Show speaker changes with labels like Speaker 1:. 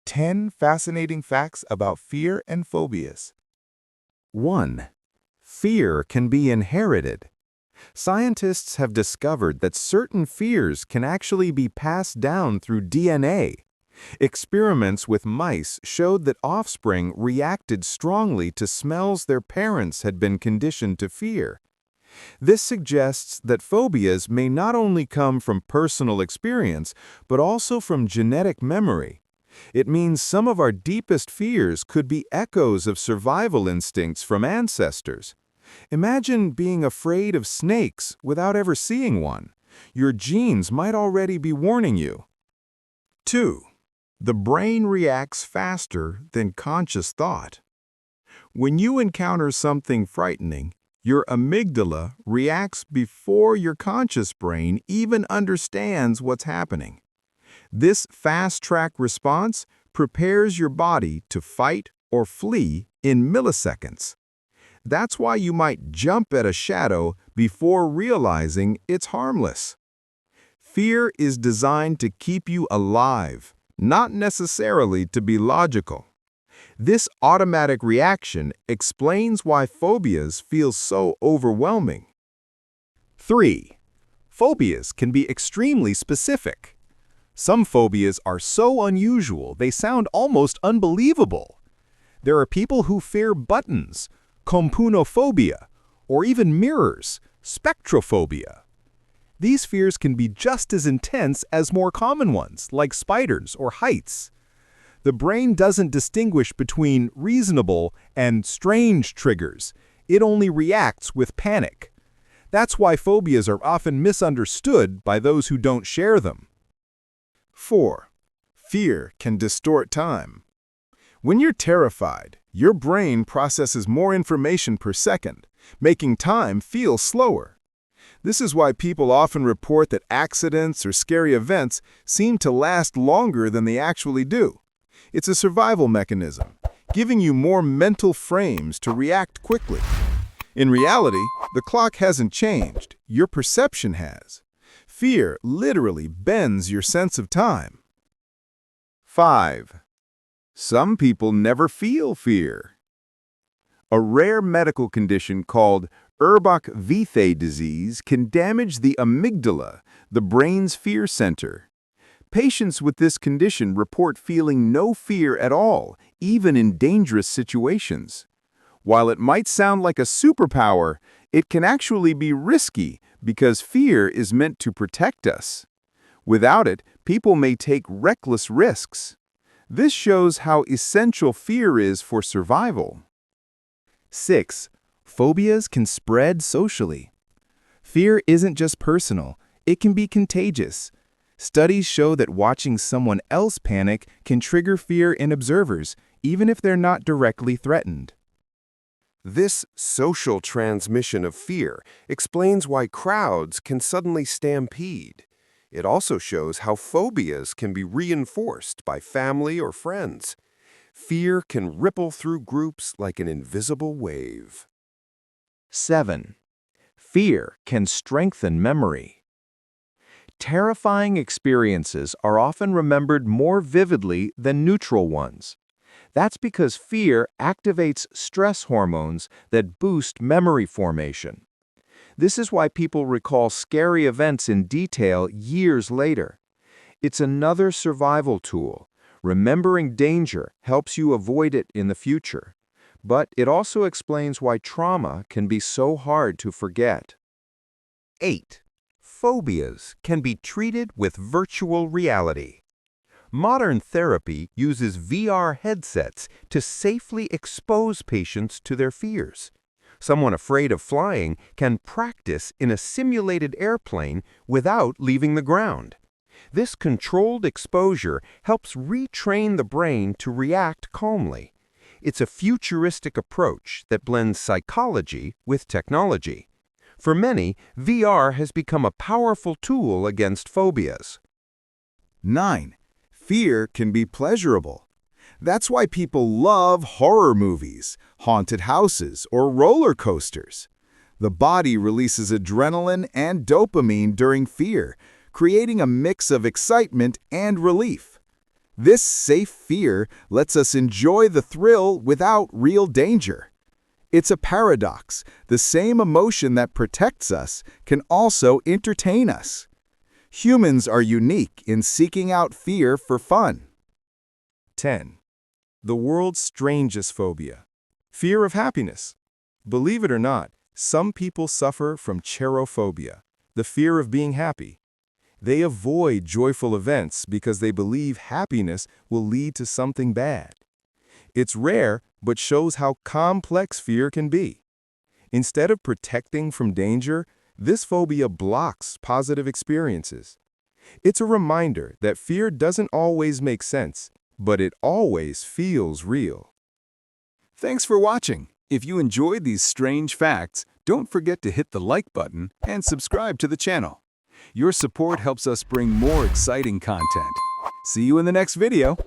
Speaker 1: 10 fascinating facts about fear and phobias.
Speaker 2: 1. Fear can be inherited. Scientists have discovered that certain fears can actually be passed down through DNA. Experiments with mice showed that offspring reacted strongly to smells their parents had been conditioned to fear. This suggests that phobias may not only come from personal experience, but also from genetic memory. It means some of our deepest fears could be echoes of survival instincts from ancestors. Imagine being afraid of snakes without ever seeing one. Your genes might already be warning you.
Speaker 3: 2. The brain reacts faster than conscious thought. When you encounter something frightening, your amygdala reacts before your conscious brain even understands what's happening. This fast-track response prepares your body to fight or flee in milliseconds. That's why you might jump at a shadow before realizing it's harmless. Fear is designed to keep you alive, not necessarily to be logical. This automatic reaction explains why phobias feel so overwhelming.
Speaker 2: 3. Phobias can be extremely specific. Some phobias are so unusual they sound almost unbelievable. There are people who fear buttons, compunophobia, or even mirrors, spectrophobia. These fears can be just as intense as more common ones, like spiders or heights. The brain doesn't distinguish between reasonable and strange triggers. It only reacts with panic. That's why phobias are often misunderstood by those who don't share them.
Speaker 3: 4. Fear can distort time. When you're terrified, your brain processes more information per second, making time feel slower. This is why people often report that accidents or scary events seem to last longer than they actually do. It's a survival mechanism, giving you more mental frames to react quickly. In reality, the clock hasn't changed, your perception has. Fear literally bends your sense of time.
Speaker 2: 5. Some people never feel fear. A rare medical condition called Urbach-Wiethe disease can damage the amygdala, the brain's fear center. Patients with this condition report feeling no fear at all, even in dangerous situations. While it might sound like a superpower, it can actually be risky because fear is meant to protect us. Without it, people may take reckless risks. This shows how essential fear is for survival. 6. Phobias can spread socially. Fear isn't just personal, it can be contagious. Studies show that watching someone else panic can trigger fear in observers, even if they're not directly threatened.
Speaker 4: This social transmission of fear explains why crowds can suddenly stampede. It also shows how phobias can be reinforced by family or friends. Fear can ripple through groups like an invisible wave.
Speaker 2: 7. Fear can strengthen memory. Terrifying experiences are often remembered more vividly than neutral ones. That's because fear activates stress hormones that boost memory formation. This is why people recall scary events in detail years later. It's another survival tool. Remembering danger helps you avoid it in the future. But it also explains why trauma can be so hard to forget. 8. Phobias can be treated with virtual reality. Modern therapy uses VR headsets to safely expose patients to their fears. Someone afraid of flying can practice in a simulated airplane without leaving the ground. This controlled exposure helps retrain the brain to react calmly. It's a futuristic approach that blends psychology with technology. For many, VR has become a powerful tool against phobias.
Speaker 3: 9. Fear can be pleasurable. That's why people love horror movies, haunted houses, or roller coasters. The body releases adrenaline and dopamine during fear, creating a mix of excitement and relief.
Speaker 5: This safe fear lets us enjoy the thrill without real danger. It's a paradox. The same emotion that protects us can also entertain us. Humans are unique in seeking out fear for fun.
Speaker 3: 10. The world's strangest phobia. Fear of happiness. Believe it or not, some people suffer from cherophobia, the fear of being happy. They avoid joyful events because they believe happiness will lead to something bad. It's rare, but shows how complex fear can be. Instead of protecting from danger, this phobia blocks positive experiences. It's a reminder that fear doesn't always make sense, but it always feels real.
Speaker 5: Thanks for watching. If you enjoyed these strange facts, don't forget to hit the like button and subscribe to the channel. Your support helps us bring more exciting content. See you in the next video.